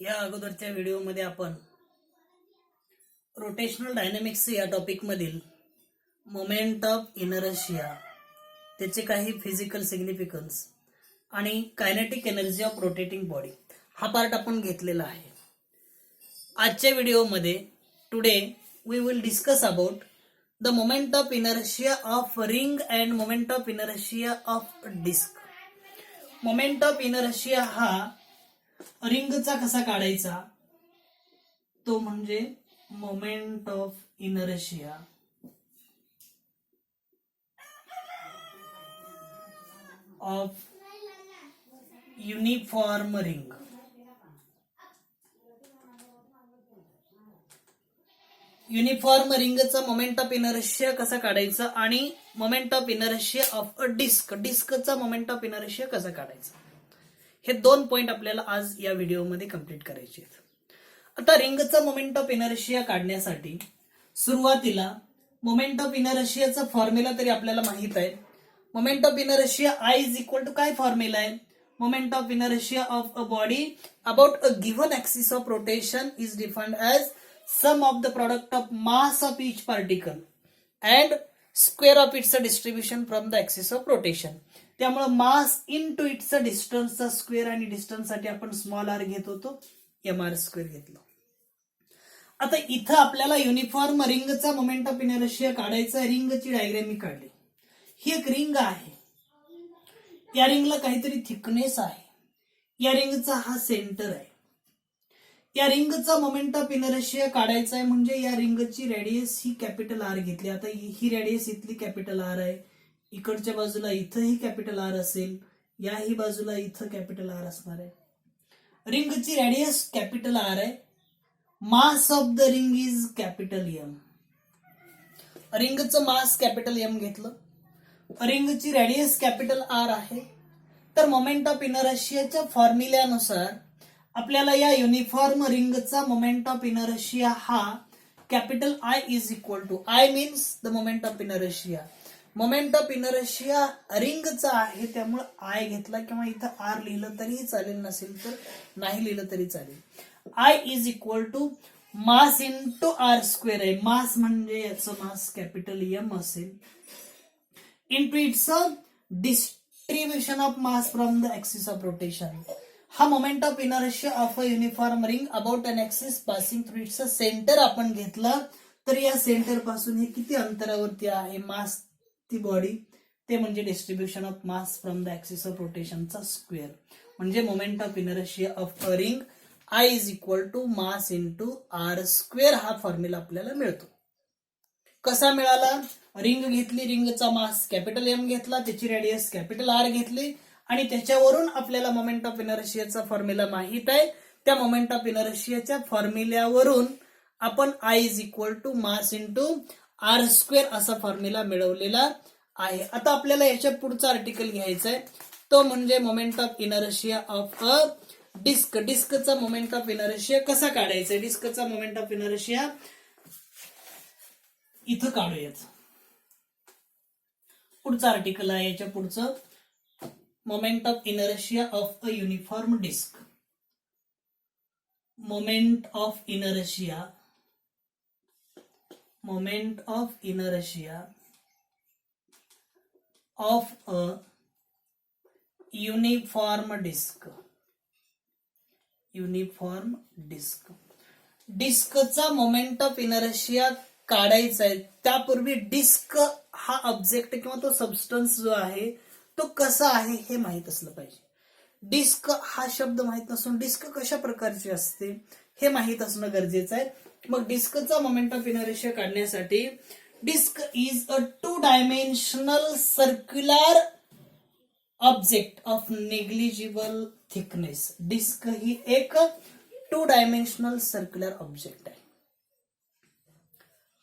या अगोदरच्या व्हिडिओमध्ये आपण रोटेशनल डायनॅमिक्स या टॉपिक मधील मोमेंट ऑफ इनर्शिया, त्याचे काही फिजिकल सिग्निफिकन्स आणि kinetic energy of rotating body हा पार्ट आपण घेतलेला आहे. आजच्या व्हिडिओमध्ये today we will discuss about the moment of inertia of ring and moment of inertia of disc. Moment of inertia हा रिंगचा कसा काढायचा तो म्हणजे moment of inertia of uniform ring. Uniform रिंगचा मोमेंट ऑफ इनर्शिया कसा काढायचा आणि moment of inertia of a disk, डिस्कचा मोमेंट ऑफ इनर्शिया कसा काढायचा, हे दोन पॉइंट आपल्याला आज या व्हिडिओमध्ये कंप्लीट करायचे आहेत. आता रिंगचा मोमेंट ऑफ इनर्शिया काढण्यासाठी सुरुवातीला मोमेंट ऑफ इनर्शियाचा फॉर्म्युला तरी आपल्याला माहित आहे. Moment of inertia I is equal to काय फॉर्म्युला आहे? Moment of inertia of a body about a given axis of rotation is defined as sum of the product of mass of each particle and square of its distribution from the axis of rotation. त्यामुळे mass into its डिस्टन्सचा square आणि distance साठी आपण small R घेत होतो, mr square घेतलं. आता इथं आपल्याला युनिफॉर्म रिंगचा मोमेंट ऑफ इनर्शिया काढायचा. रिंगची डायग्राम मी काढली. ही एक रिंग आहे. या रिंगला काहीतरी थिकनेस आहे. या रिंगचा हा सेंटर आहे. या रिंगचा मोमेंट ऑफ इनर्शिया काढायचा आहे म्हणजे या रिंगची रेडियस ही कॅपिटल आर घेतली. आता ही रेडियस इथली कॅपिटल आर आहे, इकडच्या बाजूला इथंही कॅपिटल आर असेल, याही बाजूला इथं कॅपिटल आर असणार आहे. रिंगची रेडियस कॅपिटल आर आहे. Mass of the ring is capital M. रिंगचं मास कॅपिटल एम घेतलं. रिंगची रेडियस कॅपिटल आर आहे. तर मोमेंट ऑफ इनर्शियाच्या फॉर्म्युल्यानुसार आपल्याला या युनिफॉर्म रिंगचा मोमेंट ऑफ इनर्शिया हा capital I is equal to, I means the moment of inertia. Moment of inertia रिंगचा आहे त्यामुळे I घेतला, किंवा इथं R लिहिलं तरीही चालेल, नसेल तर नाही लिहिलं तरी चालेल. I is equal to mass into R square आहे. मास म्हणजे याचं मास कॅपिटल एम असेल, into its distribution of mass from the axis of rotation. हा moment of inertia of a uniform ring about an axis passing through its centre आपण घेतला. तर या centre पासून हे किती अंतरावरती आहे मास ती बॉडी, ते म्हणजे distribution of mass from the axis of रोटेशनचा स्क्वेअर. म्हणजे moment of inertia of a ring I is equal to mass into R square हा फॉर्म्युला आपल्याला मिळतो. कसा मिळाला? रिंग घेतली, रिंगचा मास कॅपिटल एम घेतला, त्याची रेडियस कॅपिटल आर घेतली आणि त्याच्यावरून आपल्याला मोमेंट ऑफ इनर्शियाचा फॉर्म्युला माहित आहे. त्या मोमेंट ऑफ इनर्शियाच्या फॉर्म्युल्यावरून आपण I is equal to mass into R square असा फॉर्म्युला मिळवलेला आहे. आता आपल्याला याच्या पुढचा आर्टिकल घ्यायचा आहे, तो म्हणजे moment of inertia of a disk. डिस्कचा मोमेंट ऑफ इनर्शिया कसा काढायचा? डिस्कचा मोमेंट ऑफ इनर्शिया इथं काढूयात. पुढचा आर्टिकल आहे याच्या पुढचं, moment of inertia of a uniform disk. Moment of inertia of a uniform disk. डिस्कचा मोमेंट ऑफ इनर्शिया काढायचा आहे. त्यापूर्वी डिस्क हा ऑब्जेक्ट किंवा तो सबस्टन्स जो आहे तो कसा आहे हे माहित असलं पाहिजे. डिस्क हा शब्द माहित नसून डिस्क कशा प्रकारची असते हे माहित असणं गरजेचं आहे. मग डिस्कचा मोमेंट ऑफ इनर्शिया काढण्यासाठी disk is a 2 dimensional circular object of negligible thickness. Disk ही एक 2 डायमेन्शनल सर्क्युलर ऑब्जेक्ट आहे.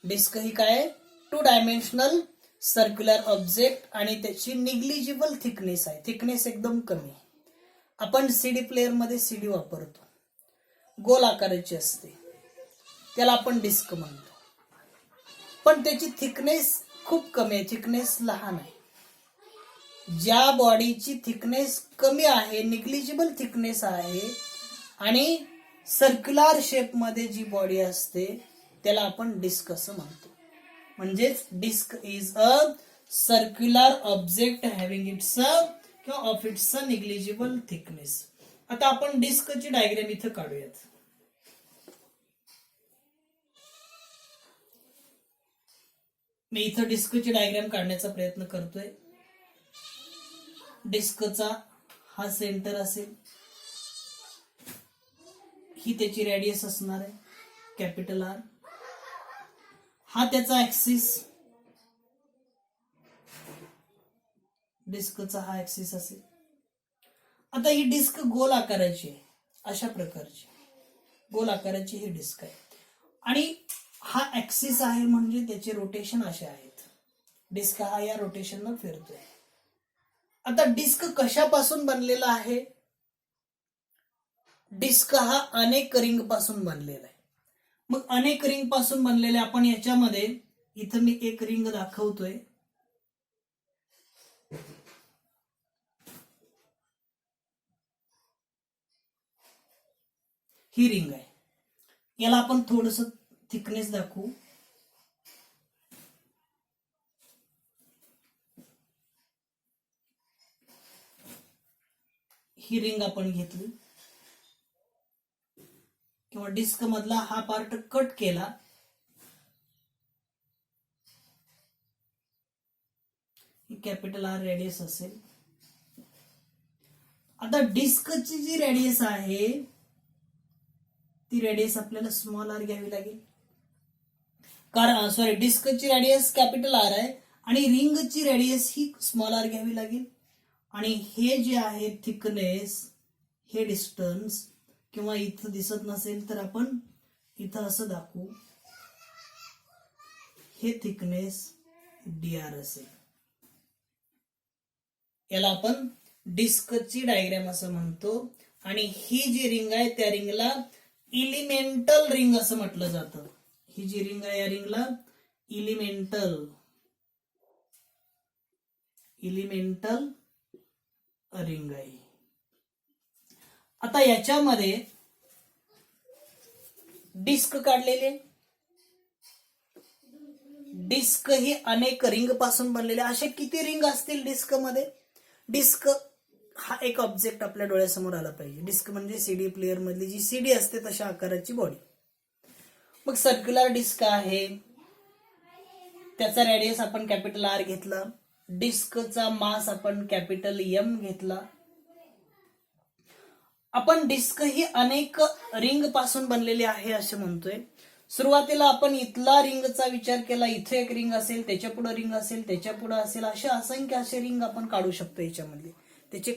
डिस्क ही काय? 2 डायमेन्शनल सर्क्युलर ऑब्जेक्ट आणि त्याची निग्लिजिबल थिकनेस आहे. थिकनेस एकदम कमी आहे. आपण सीडी प्लेअर मध्ये सीडी वापरतो, गोल आकाराची असते, त्याला आपण डिस्क म्हणतो. पण त्याची थिकनेस खूप कमी आहे, थिकनेस लहान आहे. ज्या बॉडीची थिकनेस कमी आहे, निग्लिजिबल थिकनेस आहे आणि सर्क्युलर शेप मध्ये जी बॉडी असते त्याला आपण डिस्क असं म्हणतो. म्हणजेच disc is a circular object having its किंवा ऑफ इट्स निग्लिजिबल थिकनेस. आता आपण डिस्कची डायग्राम इथं काढूयात. मी इथं डिस्कची डायग्राम काढण्याचा प्रयत्न करतोय. डिस्कचा हा सेंटर असेल, ही त्याची रेडियस असणार आहे कॅपिटल आर. हा त्याचा ऍक्सिस, डिस्कचा हा ऍक्सिस असेल. आता ही डिस्क गोल आकाराची आहे, अशा प्रकारची गोल आकाराची ही डिस्क आहे आणि हा ऍक्सिस आहे म्हणजे त्याचे रोटेशन असे आहेत. डिस्क हा या रोटेशननं फिरतोय. आता डिस्क कशापासून बनलेला आहे? डिस्क हा अनेक रिंग पासून बनलेला आहे. मग अनेक रिंग पासून बनलेले आपण याच्यामध्ये इथं मी एक रिंग दाखवतोय. ही रिंग आहे. याला आपण थोडस थिकनेस दाखवू. ही रिंग आपण घेतली किंवा डिस्क मधला हा पार्ट कट केला. ही कॅपिटल आर रेडियस असेल. आता डिस्कची जी रेडियस आहे ती रेडियस आपल्याला स्मॉल आर घ्यावी लागेल. कारण डिस्कची रेडियस कॅपिटल आर आहे आणि रिंगची रेडियस ही स्मॉल आर घ्यावी लागेल. आणि हे जे आहे थिकनेस, हे डिस्टन्स, किंवा इथं दिसत नसेल तर आपण इथं असं दाखवू, हे थिकनेस डी आर असेल. याला आपण डिस्कची डायग्राम असं म्हणतो. आणि ही जी रिंग आहे त्या रिंगला इलिमेंटल रिंग असं म्हटलं जातं. ही जी रिंग आहे या रिंगला इलिमेंटल रिंग आहे. आता याच्यामध्ये डिस्क काढलेले, डिस्क ही अनेक रिंग पासून बनलेले. असे किती रिंग असतील डिस्क मध्ये? डिस्क हा एक ऑब्जेक्ट आपल्या डोळ्यासमोर आला पाहिजे. डिस्क म्हणजे सीडी प्लेअर मधली जी सीडी असते तशा आकाराची बॉडी. मग सर्क्युलर डिस्क आहे, त्याचा रेडियस आपण कॅपिटल आर घेतला. डिस्कचा मास आपण कॅपिटल एम घेतला. आपण डिस्क ही अनेक रिंग पासून बनलेली आहे असे म्हणतोय. सुरुवातीला आपण इथला रिंगचा विचार केला, इथे एक रिंग असेल, त्याच्या पुढे रिंग असेल, त्याच्या पुढे असेल, असे असंख्य असे रिंग आपण काढू शकतो. याच्यामध्ये त्याचे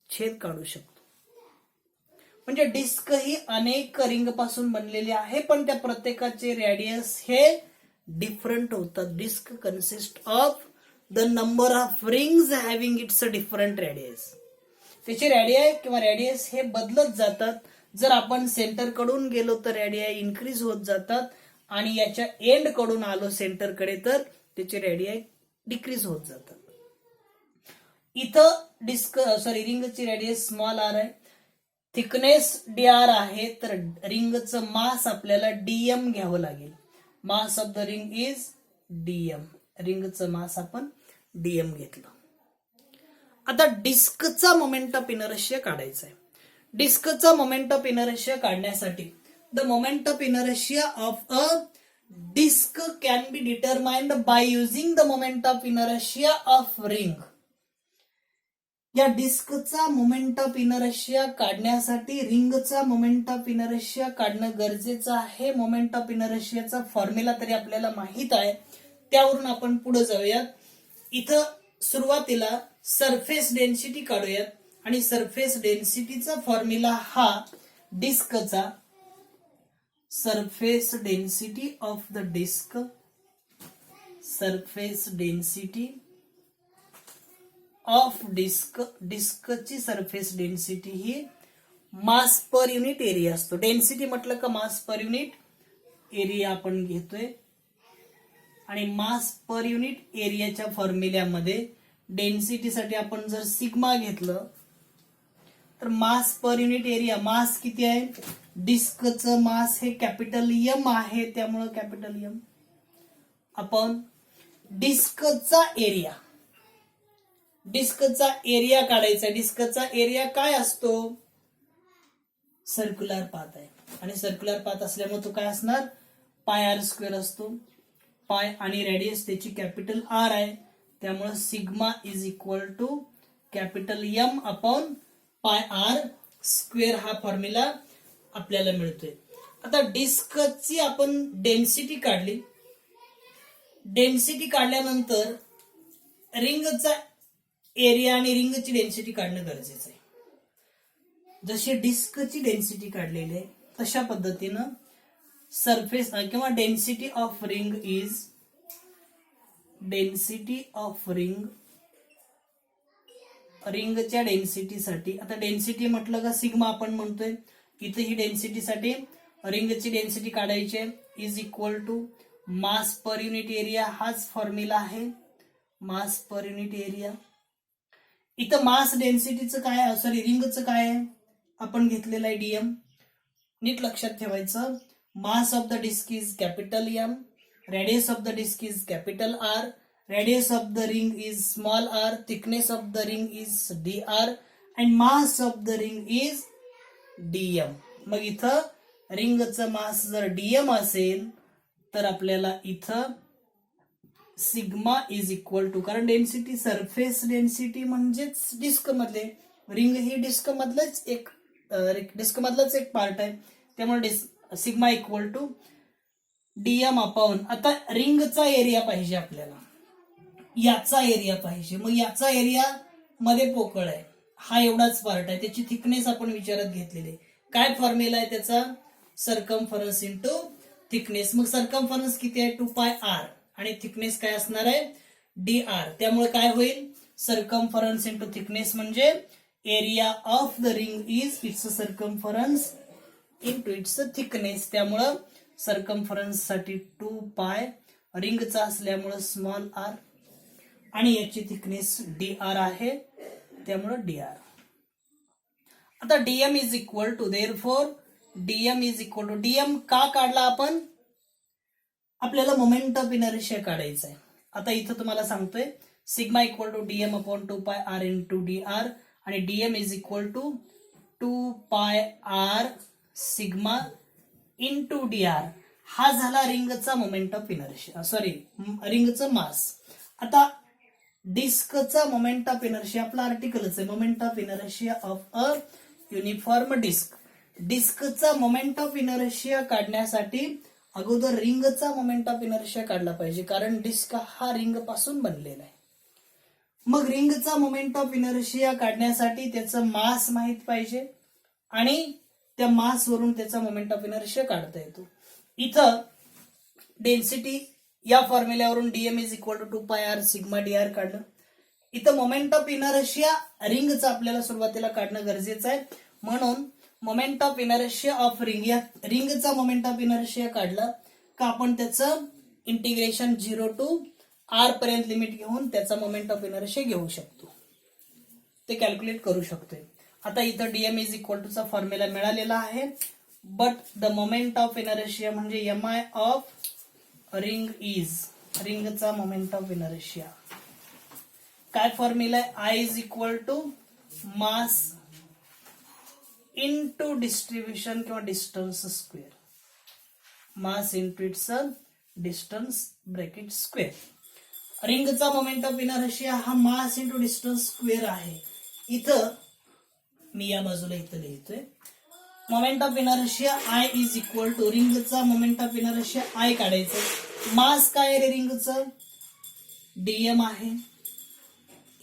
छेद काढू शकतो. म्हणजे डिस्क ही अनेक रिंग पासून बनलेली आहे, पण त्या प्रत्येकाचे रेडियस हे डिफरंट होतात. Disc consist of the number of rings having its a different radius. त्याचे रेडियस हे बदलत जातात. जर आपण सेंटर कडून गेलो तर रेडियाई इन्क्रीज होत जातात आणि याच्या एंड कडून आलो सेंटर कडे तर त्याचे रेडियाई डिक्रीज होत जातात. इथं रिंगची रेडियस स्मॉल आर आहे, थिकनेस डी आर आहे, तर रिंगचं मास आपल्याला डीएम घ्यावं लागेल. Mass of the ring is DM. रिंगचं मास आपण डीएम घेतलं. आता डिस्कचा मोमेंट ऑफ इनर्शिया काढायचा आहे. डिस्कचा मोमेंट ऑफ इनर्शिया काढण्यासाठी the moment of inertia of a disc can be determined by using the moment of inertia of ring. या डिस्कचा मोमेंट ऑफ इनर्शिया काढण्यासाठी रिंगचा मोमेंट ऑफ इनर्शिया काढणं गरजेचं आहे. मोमेंट ऑफ इनर्शियाचा फॉर्म्युला तरी आपल्याला माहित आहे, त्यावरून आपण पुढे जाऊयात. इथं सुरुवातीला सरफेस डेन्सिटी काढूयात आणि सरफेस डेन्सिटीचा फॉर्म्युला हा डिस्कचा surface density of the disk, surface density of disk, डिस्कची सरफेस डेन्सिटी ही मास पर युनिट एरिया असतो. डेन्सिटी म्हटलं का मास पर युनिट एरिया आपण घेतोय आणि मास पर युनिट एरियाच्या फॉर्म्युल्यामध्ये डेन्सिटीसाठी आपण जर सिग्मा घेतलं तर मास पर युनिट एरिया, मास किती आहे डिस्कचं मास हे कॅपिटल एम आहे, त्यामुळं कॅपिटल एम अपॉन डिस्कचा एरिया. डिस्कचा एरिया काढायचा. डिस्कचा एरिया काय असतो? सर्क्युलर पाथ आहे आणि सर्क्युलर पाथ असल्यामुळे तो काय असणार? पाय आर स्क्वेअर असतो. पाय आणि रेडियस त्याची कॅपिटल आर आहे, त्यामुळे sigma is equal to capital M upon pi r square हा फॉर्म्युला आपल्याला मिळतोय. आता डिस्कची आपण डेन्सिटी काढली. डेन्सिटी काढल्यानंतर रिंगचा एरिया आणि रिंगची डेन्सिटी काढणं गरजेचं आहे. जशी डिस्कची डेन्सिटी काढलेली आहे तशा पद्धतीनं सरफेस किंवा density of ring is density of रिंगच्या डेन्सिटीसाठी. आता डेन्सिटी म्हटलं का सिग्मा आपण म्हणतोय. इथे ही डेन्सिटीसाठी रिंगची डेन्सिटी काढायची आहे. Is equal to mass per unit area. हाच फॉर्म्युला आहे, मास पर युनिट एरिया. इथं मास डेन्सिटीचं काय, रिंगचं काय आहे आपण घेतलेलं आहे डीएम. नीट लक्षात ठेवायचं. Mass of the disc is capital m, radius of the disc is capital r, radius of the ring is small r, thickness of the ring is d r and mass of the ring is dm. मग इथं रिंगचं मास जर DM असेल तर आपल्याला इथं sigma is equal to, कारण density surface density म्हणजेच disc मधले, रिंग ही डिस्क मधलंच एक पार्ट आहे, त्यामुळे sigma equal to DM upon. आता रिंगचा एरिया पाहिजे आपल्याला, याचा एरिया पाहिजे. मग याचा एरिया मध्ये पोकळ आहे, हा एवढाच पार्ट आहे, त्याची थिकनेस आपण विचारात घेतलेली. काय फॉर्म्युला आहे त्याचा? Circumference into thickness. मग सर्कमफरन्स किती आहे? 2 पाय आर आणि थिकनेस काय असणार आहे? D R. त्यामुळे काय होईल? सर्कमफरन्स इंटू थिकनेस म्हणजे area of the ring is its circumference into its thickness. त्यामुळं सर्कमफरन्स साठी 2 पाय, रिंगचा असल्यामुळं स्मॉल आर आणि याची थिकनेस डी आर आहे, त्यामुळं डी आर. आता dm is equal to, therefore dm is equal to, dm का काढला आपण? आपल्याला मोमेंट ऑफ इनर्शिया काढायचा आहे. आता इथं तुम्हाला सांगतोय sigma equal to DM upon 2 pi R into D R आणि DM is equal to 2 pi R sigma into D R. हा झाला रिंगचा मोमेंट ऑफ इनर्शिया, रिंगचं मास. आता डिस्कचा मोमेंट ऑफ इनर्शिया आपला आर्टिकलच आहे, moment of inertia of a uniform disk. डिस्कचा मोमेंट ऑफ इनर्शिया काढण्यासाठी अगोदर रिंगचा मोमेंट ऑफ इनर्शिया काढला पाहिजे, कारण डिस्क हा रिंग पासून बनलेला आहे. मग रिंगचा मोमेंट ऑफ इनर्शिया काढण्यासाठी त्याचं मास माहित पाहिजे आणि त्या मास वरून त्याचा मोमेंट ऑफ इनर्शिया काढता येतो. इथं डेन्सिटी या फॉर्म्युल्यावरून DM is equal to 2 pi R sigma D R काढलं. इथं मोमेंट ऑफ इनर्शिया रिंगचा आपल्याला सुरुवातीला काढणं गरजेचं आहे, म्हणून moment of inertia of ring, या रिंगचा मोमेंट ऑफ इनर्शिया काढला का आपण त्याचं इंटिग्रेशन 0 टू आर पर्यंत लिमिट घेऊन त्याचा मोमेंट ऑफ इनर्शिया घेऊ शकतो, ते कॅल्क्युलेट करू शकतोय. आता इथं डीएम इज इक्वल टू चा फॉर्म्युला मिळालेला आहे, but the moment of inertia म्हणजे M I of ring is, रिंगचा मोमेंट ऑफ इनर्शिया काय फॉर्म्युला आहे? I is equal to mass into distribution किंवा distance square, mass into its distance bracket square. रिंगचा moment of inertia हा mass into distance square आहे. इथं मी या बाजूला इथं लिहितोय moment of inertia I is equal to, रिंगचा मोमेंट ऑफ इनर्शिया आय काढायचं. मास काय आहे रिंगचं? डीएम आहे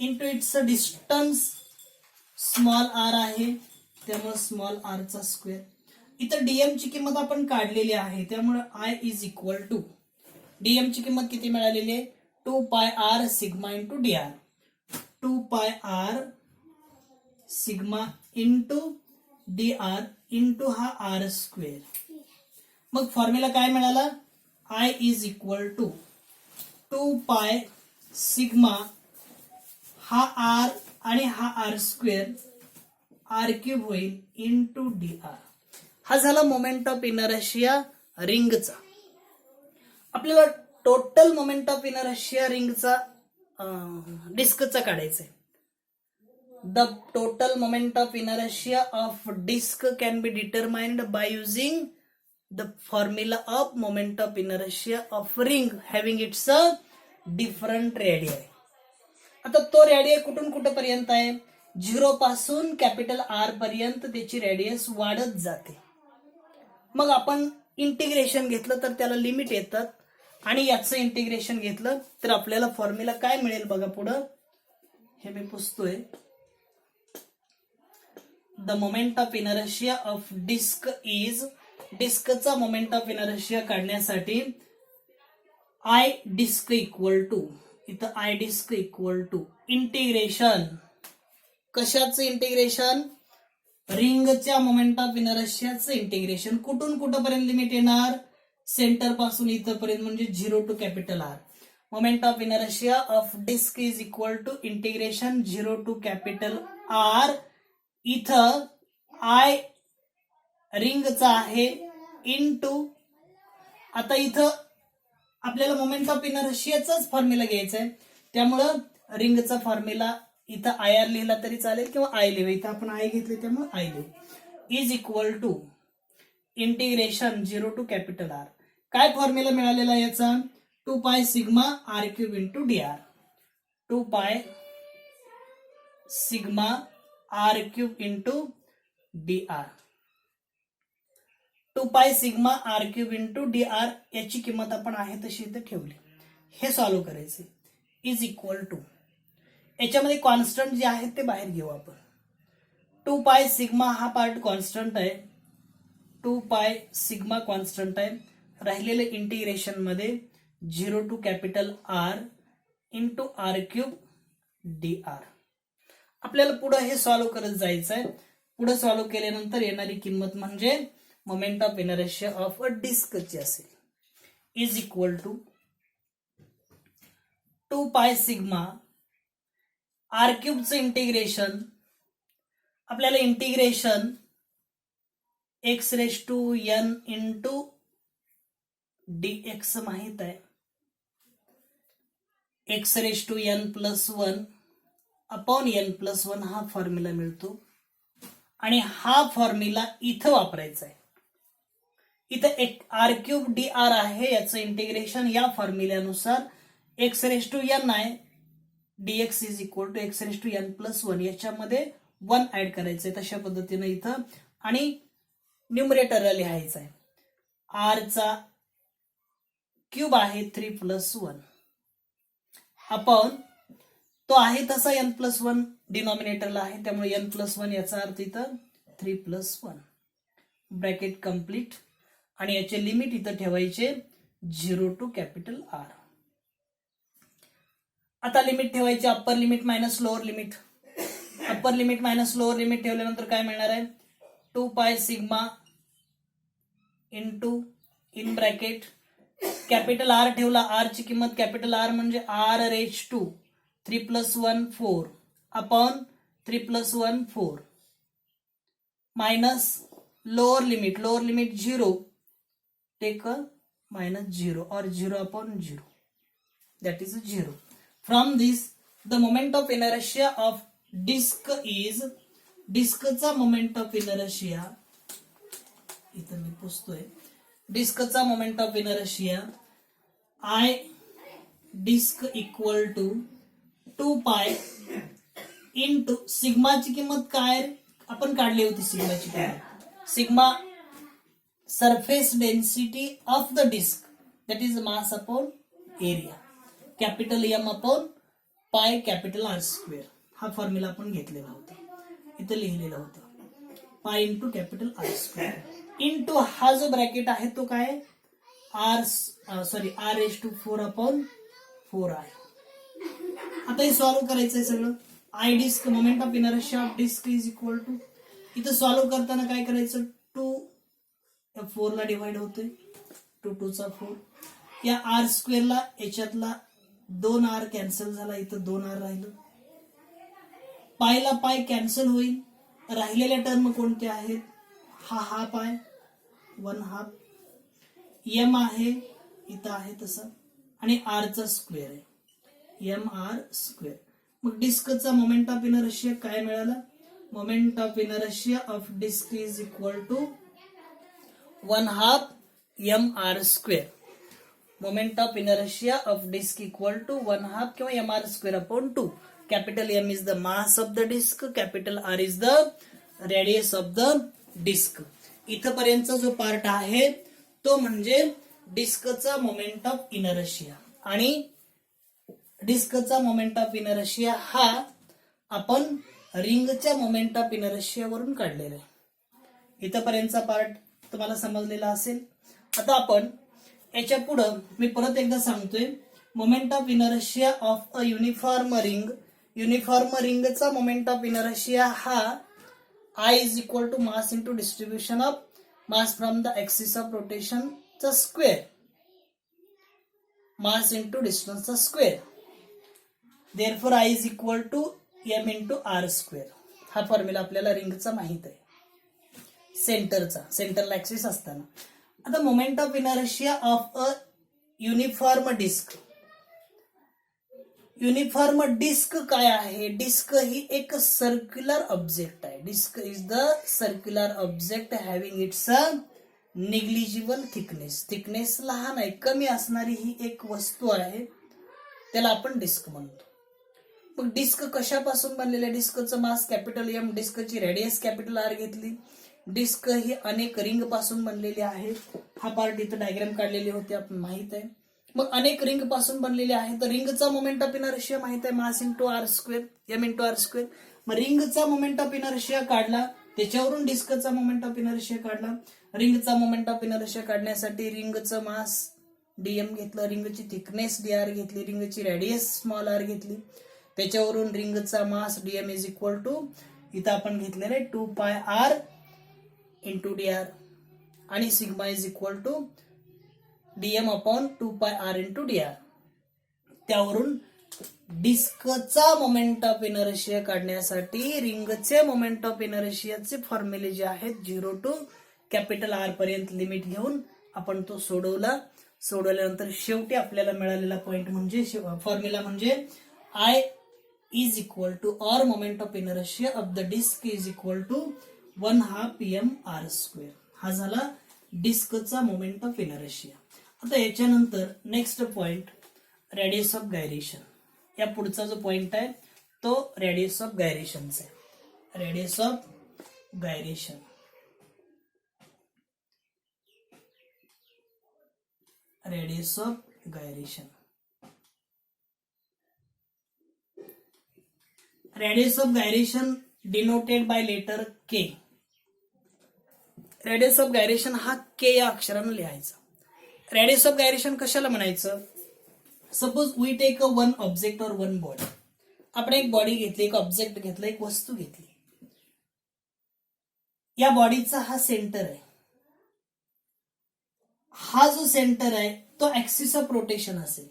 into its distance small R आहे, त्यामुळे स्मॉल आर चा स्क्वेअर. इथं डीएम ची किंमत आपण काढलेली आहे, त्यामुळे I is equal to, dm ची किंमत किती मिळालेली आहे? 2 pi R sigma into D r. 2 pi R sigma into D r into हा आर स्क्वेअर. मग फॉर्म्युला काय मिळाला? I is equal to 2 pi sigma हा आर आणि हा आर स्क्वेअर, आर क्यूब होईल इंटू डी आर. हा झाला मोमेंट ऑफ इनर्शिया रिंगचा. आपल्याला टोटल मोमेंट ऑफ इनर्शिया रिंगचा डिस्कचा काढायचा आहे. The total moment of inertia of disk can be determined by using the formula of moment of inertia of ring having its a different radii. आता तो रेडियाय कुठून कुठपर्यंत आहे? 0 पासून कॅपिटल आर पर्यंत त्याची रेडियस वाढत जाते. मग आपण इंटिग्रेशन घेतलं तर त्याला लिमिट येतात आणि याचं इंटिग्रेशन घेतलं तर आपल्याला फॉर्म्युला काय मिळेल बघा पुढं. हे मी पुसतोय. The moment of inertia of disk is, डिस्कचा मोमेंट ऑफ इनर्शिया काढण्यासाठी आय डिस्क इक्वल टू, इथं I disk equal to integration, कशाचं इंटिग्रेशन? रिंगच्या मोमेंट ऑफ इनर्शियाचं इंटिग्रेशन. कुठून कुठपर्यंत लिमिट येणार? सेंटर पासून इथपर्यंत, म्हणजे 0 to capital R. Moment of inertia of disk is equal to integration 0 to capital R. इथं आय रिंगचा आहे इनटू, आता इथं आपल्याला मोमेंट ऑफ इनर्शियाचाच फॉर्म्युला घ्यायचा आहे, त्यामुळं रिंगचा फॉर्म्युला इथं आय आर लिहिला तरी चालेल किंवा आय लिहू. इथं आपण आय घेतले त्यामुळे आय लिहू. Is equal to integration 0 to capital r. काय फॉर्म्युला मिळालेला याचा? 2 pi sigma r cube into D r. 2 pi sigma r cube into D r. 2 pi sigma r cube into D r याची किंमत आपण आहे तशी इथे ठेवली. हे सॉल्व्ह करायचे. इज इक्वल टू, याच्यामध्ये कॉन्स्टंट जे आहेत ते बाहेर घेऊ आपण. 2 पाय सिग्मा हा पार्ट कॉन्स्टंट आहे, 2 पाय सिग्मा कॉन्स्टंट आहे. राहिलेले इंटिग्रेशन मध्ये 0 to capital r into r cube d r. आपल्याला पुढे हे सॉल्व्ह करत जायचं आहे. पुढे सॉल्व्ह केल्यानंतर येणारी किंमत म्हणजे moment of inertia of a डिस्कची असेल. Is equal to 2 pi sigma R क्यूबचं इंटिग्रेशन, आपल्याला integration x raise to n into dx माहित आहे. X raise to n plus 1 upon n plus 1 हा फॉर्म्युला मिळतो आणि हा फॉर्म्युला इथं वापरायचा आहे. इथं एक आर क्यूब डी आर आहे, याचं इंटिग्रेशन या फॉर्म्युल्यानुसार एक्स रेज टू एन आहे, dx is equal to x raise to n plus 1, याच्यामध्ये 1 ऍड करायचंय तशा पद्धतीने इथं, आणि न्यूमरेटरला लिहायचं आहे. आर चा क्यूब आहे 3 प्लस 1 अपॉन तो आहे तसा एन प्लस 1 डिनॉमिनेटरला आहे, त्यामुळे एन प्लस 1 याचा अर्थ इथं 3 प्लस 1 ब्रॅकेट कम्प्लीट, आणि याचे लिमिट इथं ठेवायचे 0 टू कॅपिटल आर. आता लिमिट ठेवायची upper limit minus lower limit. Upper limit minus lower limit ठेवल्यानंतर काय मिळणार आहे? 2 pi sigma into in bracket capital r ठेवला, आर ची किंमत कॅपिटल आर म्हणजे r raise to 3 plus 1 4 upon 3 plus 1 4 minus lower limit 0 take minus 0 or 0 upon 0, that is 0. From this the moment of inertia of disk is, डिस्कचा moment of inertia, इथं मी पुसतोय, डिस्कचा moment of inertia I disk equal to 2 pi into सिग्माची किंमत काय आपण काढली होती, सिग्माची किंमत sigma surface density of the disc that is mass upon area, capital M upon pi capital r square. हा फॉर्म्युला आपण घेतलेला होता, इथं लिहिलेला होता, pi into capital r square into हा जो ब्रॅकेट आहे तो काय आर रेज टू 4 अपॉन 4 आहे. आता हे सॉल्व्ह करायचं आहे सगळं. I disc moment of inertia of disk is equal to, इथं सॉल्व्ह करताना काय करायचं, 2 4 ला डिवाइड होतोय, 2 2 चा 4, या आर स्क्वेअरला याच्यातला 2 आर कॅन्सल झाला, इथं 2 आर राहिलं, पायला पाय कॅन्सल होईल, राहिलेल्या टर्म कोणत्या आहेत, हा पाय 1/2 एम आहे इथं आहे तसं आणि आरचा स्क्वेअर आहे एम आर स्क्वेअर. मग डिस्कचा मोमेंट ऑफ इनर्शिया काय मिळाला? Moment of inertia of disk is equal to 1/2 M R square. Moment of inertia of disk equal to 1/2 किंवा M R square upon 2. Capital M is the mass of the disk, capital R is the radius of the disk. इथपर्यंतचा जो part आहे तो म्हणजे डिस्कचा moment of inertia. आणि डिस्कचा moment of inertia हा आपण रिंगच्या moment of inertia वरून काढलेला आहे. इथपर्यंतचा पार्ट तुम्हाला समजलेला असेल. आता आपण याच्या पुढं मी परत एकदा सांगतोय, moment of inertia of a uniform ring. Uniform रिंगचा मोमेंट ऑफ इनर्शिया हा I is equal to mass into distribution of mass from the axis of rotation चा square. Mass into distance चा square. Therefore I is equal to m into r square. हा formula आपल्याला रिंगचा माहित आहे, सेंटरचा, central axis असताना. आता moment of inertia of a uniform disc. Uniform disc काय आहे? डिस्क ही एक सर्क्युलर ऑब्जेक्ट आहे. Disc is the circular object having its a negligible thickness. Thickness लहान आहे, कमी असणारी ही एक वस्तू आहे, त्याला आपण डिस्क म्हणतो. मग डिस्क कशापासून बनलेले? डिस्कचं मास कॅपिटल एम, डिस्कची रेडियस कॅपिटल आर घेतली. डिस्क ही अनेक रिंग पासून बनलेली आहे. हा पार्ट इथं डायग्राम काढलेली होती, आपण माहित आहे. मग अनेक रिंग पासून बनलेले आहे, तर रिंगचा मोमेंट ऑफ इनर्शिया माहित आहे, mass into R square, m into R square. मग रिंगचा मोमेंट ऑफ इनर्शिया काढला, त्याच्यावरून डिस्कचा मोमेंट ऑफ इनर्शिया काढला. रिंगचा मोमेंट ऑफ इनर्शिया काढण्यासाठी रिंगचं मास डीएम घेतलं, रिंगची थिकनेस डीआर घेतली, रिंगची रेडियस स्मॉल आर घेतली. त्याच्यावरून रिंगचा mass dm is equal to इथं आपण घेतलेलं आहे 2 पाय आर इंटू डीआर आणि sigma is equal to DM upon 2 pi R into DR. त्यावरून डिस्कचा मोमेंट ऑफ इनर्शिया काढण्यासाठी रिंगचे मोमेंट ऑफ इनर्शियाचे फॉर्म्युले जे आहेत 0 टू कॅपिटल आर पर्यंत लिमिट घेऊन आपण तो सोडवला. सोडवल्यानंतर शेवटी आपल्याला मिळालेला पॉइंट म्हणजे फॉर्म्युला म्हणजे I is equal to or moment of inertia of the disk is equal to 1/2 m r square. हा झाला डिस्कचा मोमेंट ऑफ इनर्शिया. आता याच्यानंतर next point radius of gyration. या पुढचा जो पॉइंट आहे तो रेडियस ऑफ गायरेशनचा आहे. Radius of gyration. Radius of gyration. Radius of gyration denoted by letter K. Radius of gyration हा K या अक्षरानं लिहायचा. Radius of gyration कशाला म्हणायचं? Suppose we take a one object or one body. आपण एक body घेतली, एक ऑब्जेक्ट घेतलं, एक वस्तू घेतली. या बॉडीचा हा सेंटर आहे. हा जो सेंटर आहे तो ऍक्सिस ऑफ रोटेशन असेल.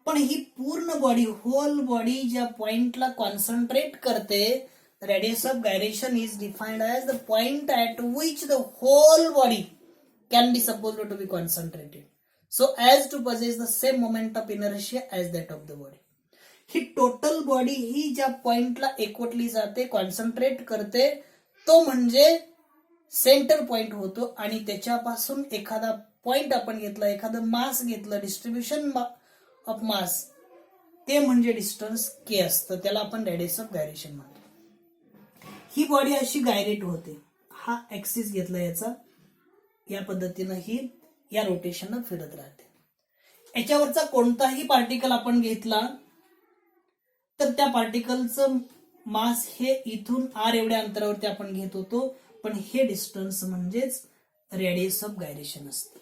पण ही पूर्ण बॉडी, होल बॉडी ज्या पॉइंटला कॉन्सन्ट्रेट करते, radius of gyration is defined as the point at which the whole body can be supposed to be concentrated so as to possess the same moment of inertia as that of the body. ही total body ही ज्या पॉइंटला एकवटली जाते, concentrate करते, तो म्हणजे centre point होतो. आणि त्याच्यापासून एखादा पॉइंट आपण घेतला, एखादं मास घेतलं, डिस्ट्रीब्युशन ऑफ मास, ते म्हणजे डिस्टन्स के असतं, त्याला आपण रेडियस ऑफ गायरेशन म्हणतो. ही बॉडी अशी गायरेट होते. हा ऍक्सिस घेतला याचा, या पद्धतीनं ही या रोटेशननं फिरत राहते. याच्यावरचा कोणताही पार्टिकल आपण घेतला तर त्या पार्टिकलचं मास हे इथून आर एवढ्या अंतरावरती आपण घेत होतो, पण हे डिस्टन्स म्हणजेच रेडियस ऑफ गायरेशन असते.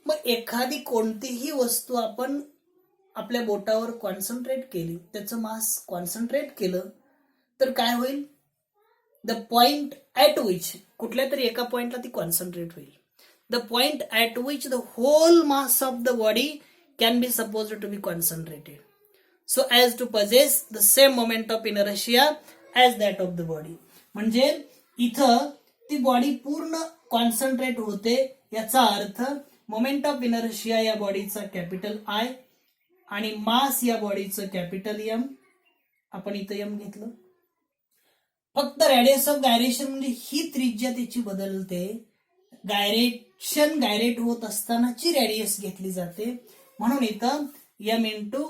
मग एखादी कोणतीही वस्तू आपण आपल्या बोटावर कॉन्सन्ट्रेट केली, त्याचं मास कॉन्सन्ट्रेट केलं, तर काय होईल? द पॉइंट ऍट विच, कुठल्या तरी एका पॉइंटला ती कॉन्सन्ट्रेट होईल. The point at which the whole mass of the body can be suppose to be concentrated so as to possess the same moment of inertia as that of the body. म्हणजे इथं ती body पूर्ण concentrate होते, याचा अर्थ moment of inertia या बॉडीचा capital I आणि मास या बॉडीचं कॅपिटल एम. आपण इथं एम घेतलं. फक्त रेडियस ऑफ गायरेशन म्हणजे ही त्रिज्या त्याची बदलते. गायरेट होत असतानाची रेडियस घेतली जाते, म्हणून इथं एम इंटू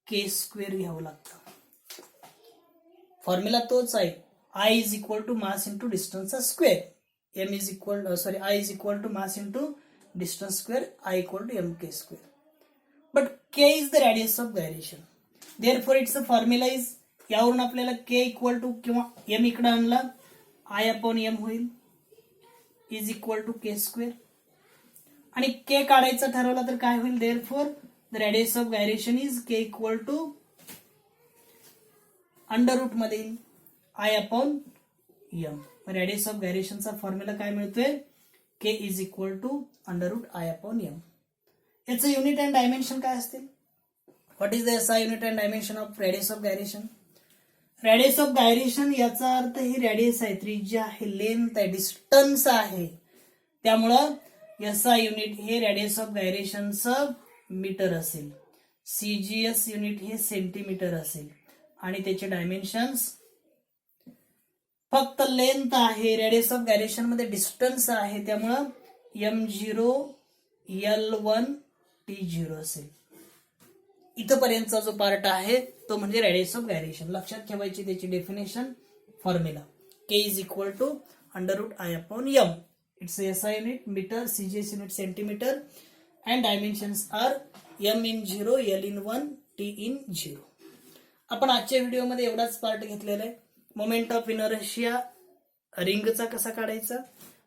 के स्क्वेअर घ्यावं लागतं. फॉर्म्युला तोच आहे, I is equal to mass into डिस्टन्सचा square. M is equal I is equal to mass into distance square, I equal to M K square. But K is the radius of gyration, therefore it's a formula is, यावरून आपल्याला K equal to किंवा M इकडे आणला I upon M होईल is equal to K square. आणि K काढायचा ठरवला तर काय होईल, therefore the radius of gyration is K equal to under root मध्ये येईल I upon M. Radius of गायरेशनचा फॉर्म्युला काय मिळतोय, K is equal to under root I upon M. याचं युनिट अँड डायमेन्शन काय असतील, what is the SI unit and dimension of radius of gyration. Radius of gyration याचा अर्थ ही radius आहे, त्रिज्या आहे, लेंथ आहे, डिस्टन्स आहे. त्यामुळं एसआय युनिट हे रेडियस ऑफ गायरेशनचं मीटर असेल, सीजीएस युनिट हे सेंटीमीटर असेल आणि त्याचे डायमेन्शन्स फक्त लेंथ आहे, रेडियस ऑफ गायरेशन मध्ये डिस्टन्स आहे, त्यामुळं M0 L1 T0 असेल. इथपर्यंतचा जो पार्ट आहे तो म्हणजे रेडियस ऑफ गायरेशन. लक्षात ठेवायची त्याची definition, formula k is equal to under root I upon m. Its SI unit metre, CGS unit centimetre and dimensions are M in 0, L in 1, T in 0. आपण आजच्या व्हिडिओमध्ये एवढाच पार्ट घेतलेला आहे. Moment of inertia रिंगचा कसा काढायचा,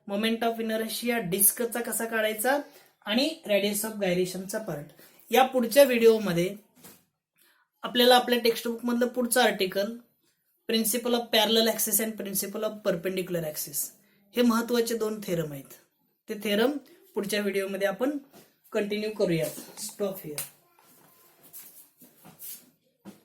moment of inertia डिस्कचा कसा काढायचा आणि रेडियस ऑफ गायरेशनचा पार्ट. या पुढच्या व्हिडिओमध्ये आपल्याला आपल्या टेक्स्टबुक मधलं पुढचं article principle of parallel axis and principle of perpendicular axis हे महत्वाचे 2 थेरम आहेत. ते थेरम पुढच्या व्हिडिओमध्ये आपण कंटिन्यू करूयात. Stop here.